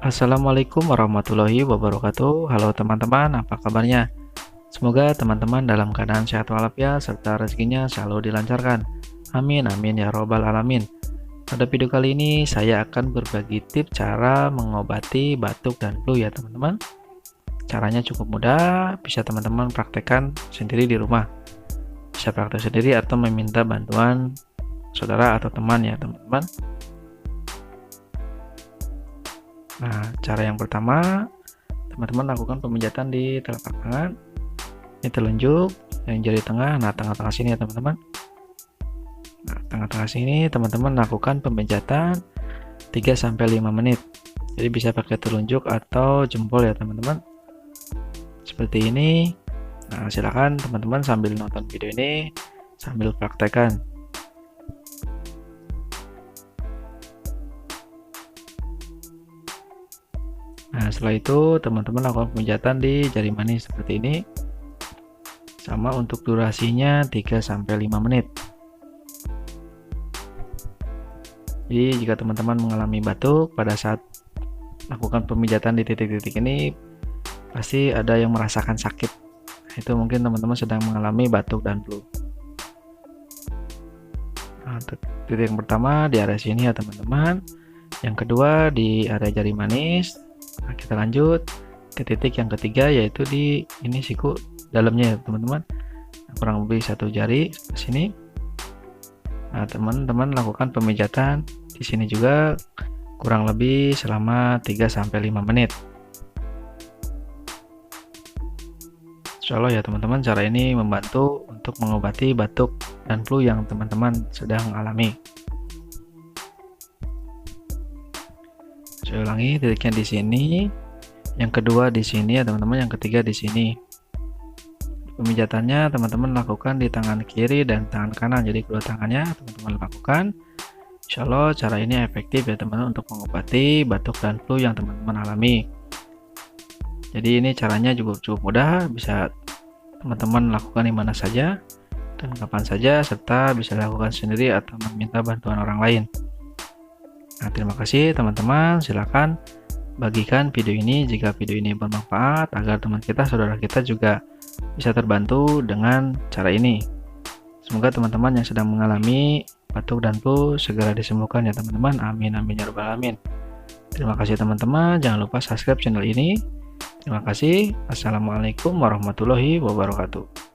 Assalamualaikum warahmatullahi wabarakatuh. Halo teman-teman, apa kabarnya? Semoga teman-teman dalam keadaan sehat walafiat serta rezekinya selalu dilancarkan. Amin amin ya robbal alamin. Pada video kali ini saya akan berbagi tips cara mengobati batuk dan flu ya teman-teman. Caranya cukup mudah, bisa teman-teman praktekkan sendiri di rumah. Bisa praktek sendiri atau meminta bantuan saudara atau teman ya teman-teman. Nah, cara yang pertama, teman-teman lakukan pemijatan di telapak tangan. Ini telunjuk, yang jari tengah, nah tengah-tengah sini ya teman-teman. Nah, tengah-tengah sini teman-teman lakukan pemijatan 3-5 menit. Jadi bisa pakai telunjuk atau jempol ya teman-teman. Seperti ini. Nah, silakan teman-teman sambil nonton video ini sambil praktekkan. Nah, setelah itu teman-teman lakukan pemijatan di jari manis seperti ini. Sama untuk durasinya 3-5 menit. Jadi jika teman-teman mengalami batuk pada saat lakukan pemijatan di titik-titik ini, pasti ada yang merasakan sakit. Itu mungkin teman-teman sedang mengalami batuk dan flu. Nah, titik yang pertama di area sini ya teman-teman. Yang kedua di area jari manis. Nah, kita lanjut ke titik yang ketiga, yaitu di ini siku dalamnya ya teman-teman. Nah, kurang lebih 1 jari ke sini. Nah, teman-teman lakukan pemijatan di sini juga kurang lebih selama 3-5 menit. Insya Allah ya teman-teman, cara ini membantu untuk mengobati batuk dan flu yang teman-teman sedang alami. Saya ulangi, titiknya di sini, yang kedua di sini ya teman-teman, yang ketiga di sini. Pemijatannya teman-teman lakukan di tangan kiri dan tangan kanan, jadi kedua tangannya teman-teman lakukan. Insya Allah cara ini efektif ya teman-teman untuk mengobati batuk dan flu yang teman-teman alami. Jadi ini caranya juga cukup mudah, bisa teman-teman lakukan di mana saja dan kapan saja, serta bisa dilakukan sendiri atau meminta bantuan orang lain. Nah, terima kasih teman-teman, silakan bagikan video ini jika video ini bermanfaat agar teman kita, saudara kita juga bisa terbantu dengan cara ini. Semoga teman-teman yang sedang mengalami batuk dan flu segera disembuhkan ya teman-teman. Amin amin ya rabbal alamin. Terima kasih teman-teman, jangan lupa subscribe channel ini. Terima kasih. Assalamualaikum warahmatullahi wabarakatuh.